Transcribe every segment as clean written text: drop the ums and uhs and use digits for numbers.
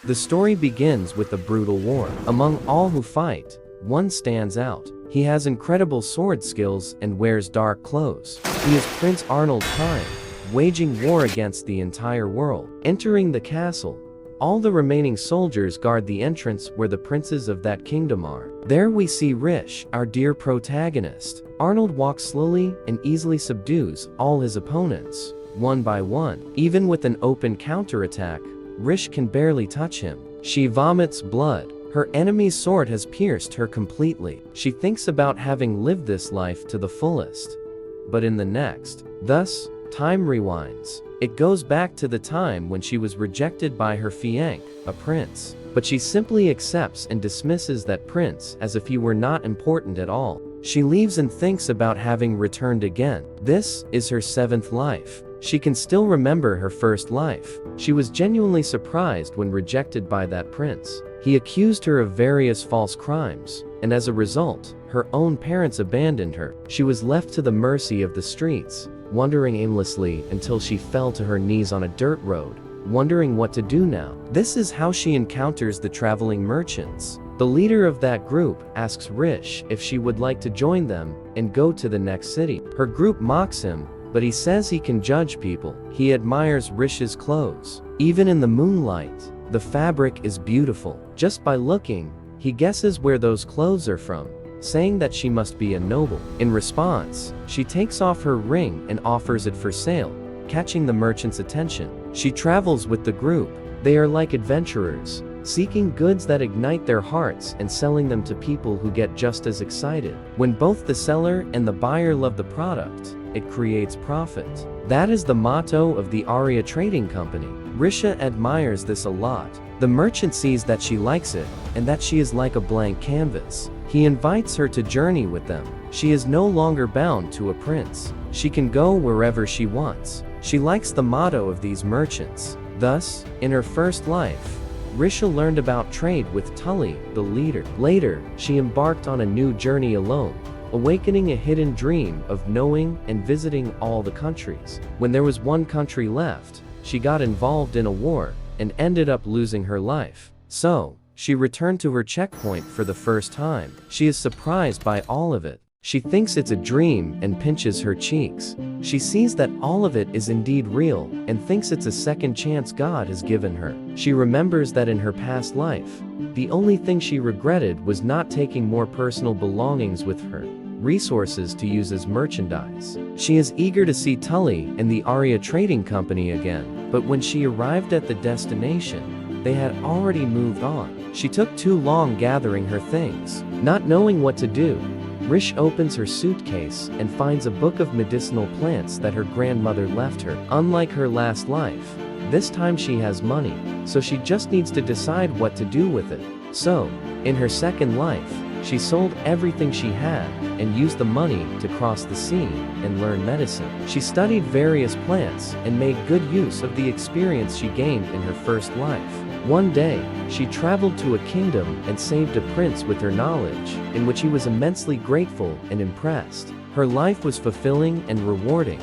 The story begins with a brutal war. Among all who fight, one stands out. He has incredible sword skills and wears dark clothes. He is Prince Arnold Prime, waging war against the entire world. Entering the castle, all the remaining soldiers guard the entrance where the princes of that kingdom are. There we see Rishe, our dear protagonist. Arnold walks slowly and easily subdues all his opponents, one by one. Even with an open counterattack, Rishe can barely touch him. She vomits blood. Her enemy's sword has pierced her completely. She thinks about having lived this life to the fullest. But in the next, thus, time rewinds. It goes back to the time when she was rejected by her fiancé, a prince. But she simply accepts and dismisses that prince as if he were not important at all. She leaves and thinks about having returned again. This is her 7th life. She can still remember her first life. She was genuinely surprised when rejected by that prince. He accused her of various false crimes, and as a result, her own parents abandoned her. She was left to the mercy of the streets, wandering aimlessly until she fell to her knees on a dirt road, wondering what to do now. This is how she encounters the traveling merchants. The leader of that group asks Rishe if she would like to join them and go to the next city. Her group mocks him, but he says he can judge people. He admires Rishe's clothes. Even in the moonlight, the fabric is beautiful. Just by looking, he guesses where those clothes are from, saying that she must be a noble. In response, she takes off her ring and offers it for sale, catching the merchant's attention. She travels with the group. They are like adventurers, seeking goods that ignite their hearts and selling them to people who get just as excited. When both the seller and the buyer love the product, it creates profit. That is the motto of the Aria Trading Company. Rishe admires this a lot. The merchant sees that she likes it, and that she is like a blank canvas. He invites her to journey with them. She is no longer bound to a prince. She can go wherever she wants. She likes the motto of these merchants. Thus, in her first life, Rishe learned about trade with Tully, the leader. Later, she embarked on a new journey alone, awakening a hidden dream of knowing and visiting all the countries. When there was one country left, she got involved in a war and ended up losing her life. So, she returned to her checkpoint for the first time. She is surprised by all of it. She thinks it's a dream and pinches her cheeks. She sees that all of it is indeed real and thinks it's a second chance God has given her. She remembers that in her past life, the only thing she regretted was not taking more personal belongings with her, resources to use as merchandise. She is eager to see Tully and the Aria Trading Company again, but when she arrived at the destination, they had already moved on. She took too long gathering her things. Not knowing what to do, Rishe opens her suitcase and finds a book of medicinal plants that her grandmother left her. Unlike her last life, this time she has money, so she just needs to decide what to do with it. So, in her second life, she sold everything she had and used the money to cross the sea and learn medicine. She studied various plants and made good use of the experience she gained in her first life. One day, she traveled to a kingdom and saved a prince with her knowledge, in which he was immensely grateful and impressed. Her life was fulfilling and rewarding.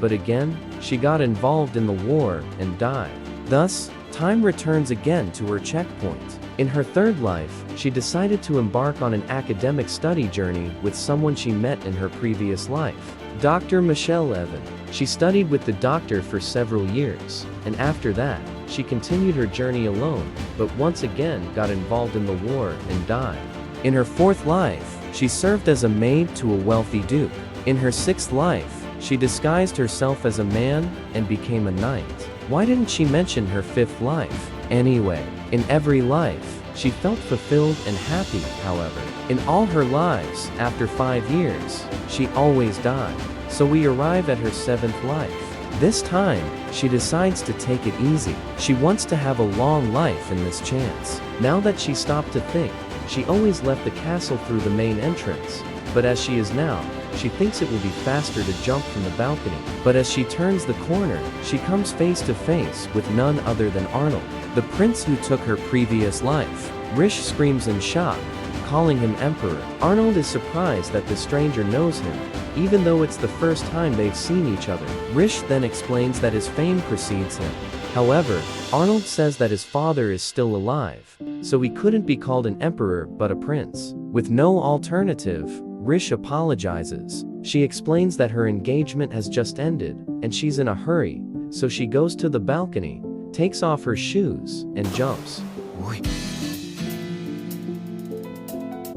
But again, she got involved in the war and died. Thus, time returns again to her checkpoint. In her third life, she decided to embark on an academic study journey with someone she met in her previous life, Dr. Michelle Evan. She studied with the doctor for several years, and after that, she continued her journey alone, but once again got involved in the war and died. In her fourth life, she served as a maid to a wealthy duke. In her sixth life, she disguised herself as a man and became a knight. Why didn't she mention her fifth life? Anyway, in every life, she felt fulfilled and happy. However, in all her lives, after 5 years, she always died. So we arrive at her 7th life. This time, she decides to take it easy. She wants to have a long life in this chance. Now that she stopped to think, she always left the castle through the main entrance. But as she is now, she thinks it will be faster to jump from the balcony. But as she turns the corner, she comes face to face with none other than Arnold, the prince who took her previous life. Rishe screams in shock, calling him emperor. Arnold is surprised that the stranger knows him, even though it's the first time they've seen each other. Rishe then explains that his fame precedes him, However, Arnold says that his father is still alive, so he couldn't be called an emperor but a prince. With no alternative, Rishe apologizes. She explains that her engagement has just ended, and she's in a hurry, so she goes to the balcony, takes off her shoes, and jumps.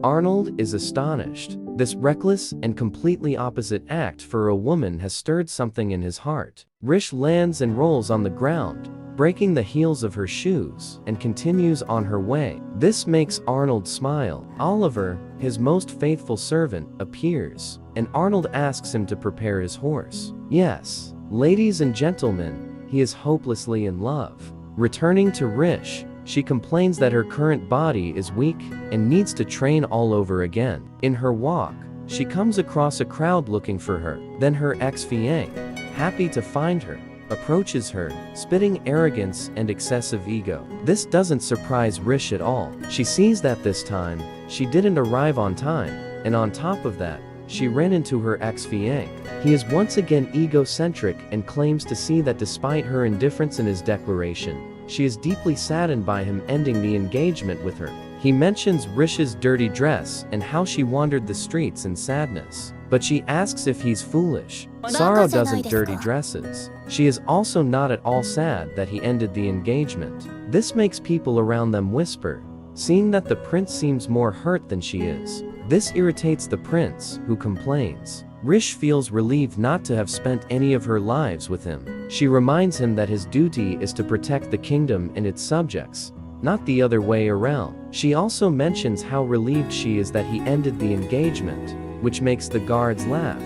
Arnold is astonished. This reckless and completely opposite act for a woman has stirred something in his heart. Rishe lands and rolls on the ground, breaking the heels of her shoes, and continues on her way. This makes Arnold smile. Oliver, his most faithful servant, appears, and Arnold asks him to prepare his horse. Yes, ladies and gentlemen, he is hopelessly in love. Returning to Rishe, she complains that her current body is weak and needs to train all over again. In her walk, she comes across a crowd looking for her. Then her ex-fiancé, happy to find her, approaches her, spitting arrogance and excessive ego. This doesn't surprise Rishe at all. She sees that this time, she didn't arrive on time, and on top of that, she ran into her ex-fiancé. He is once again egocentric and claims to see that despite her indifference in his declaration, she is deeply saddened by him ending the engagement with her. He mentions Rishe's dirty dress and how she wandered the streets in sadness. But she asks if he's foolish. Sorrow doesn't dirty dresses. She is also not at all sad that he ended the engagement. This makes people around them whisper, seeing that the prince seems more hurt than she is. This irritates the prince, who complains. Rishe feels relieved not to have spent any of her lives with him. She reminds him that his duty is to protect the kingdom and its subjects, not the other way around. She also mentions how relieved she is that he ended the engagement, which makes the guards laugh.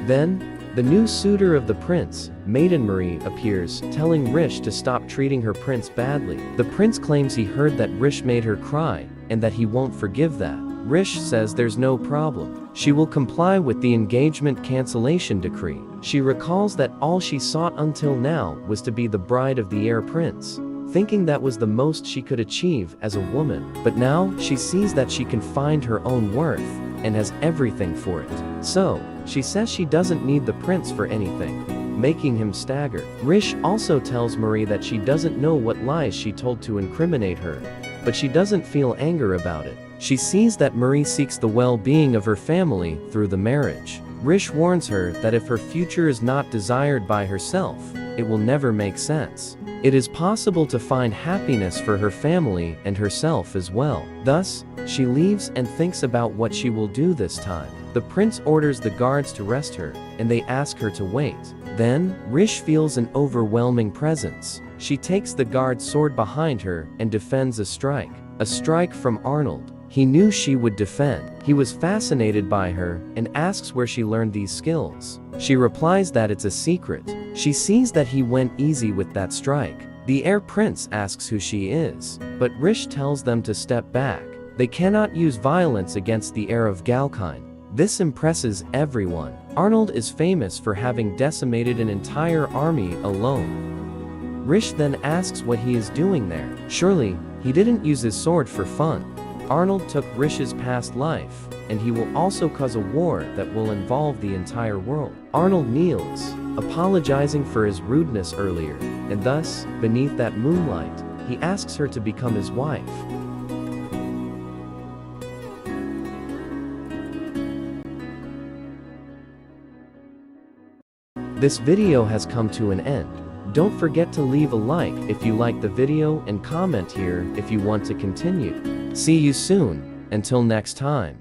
Then, the new suitor of the prince, Maiden Marie, appears, telling Rishe to stop treating her prince badly. The prince claims he heard that Rishe made her cry, and that he won't forgive that. Rishe says there's no problem. She will comply with the engagement cancellation decree. She recalls that all she sought until now was to be the bride of the heir prince, thinking that was the most she could achieve as a woman. But now, she sees that she can find her own worth, and has everything for it. So, she says she doesn't need the prince for anything, making him stagger. Rishe also tells Marie that she doesn't know what lies she told to incriminate her, but she doesn't feel anger about it. She sees that Marie seeks the well-being of her family through the marriage. Rishe warns her that if her future is not desired by herself, it will never make sense. It is possible to find happiness for her family and herself as well. Thus, she leaves and thinks about what she will do this time. The prince orders the guards to rest her, and they ask her to wait. Then, Rishe feels an overwhelming presence. She takes the guard's sword behind her and defends a strike. A strike from Arnold. He knew she would defend. He was fascinated by her and asks where she learned these skills. She replies that it's a secret. She sees that he went easy with that strike. The heir prince asks who she is, but Rishe tells them to step back. They cannot use violence against the heir of Galkine. This impresses everyone. Arnold is famous for having decimated an entire army alone. Rishe then asks what he is doing there. Surely, he didn't use his sword for fun. Arnold took Rishe's past life, and he will also cause a war that will involve the entire world. Arnold kneels, apologizing for his rudeness earlier, and thus, beneath that moonlight, he asks her to become his wife. This video has come to an end. Don't forget to leave a like if you like the video and comment here if you want to continue. See you soon, until next time.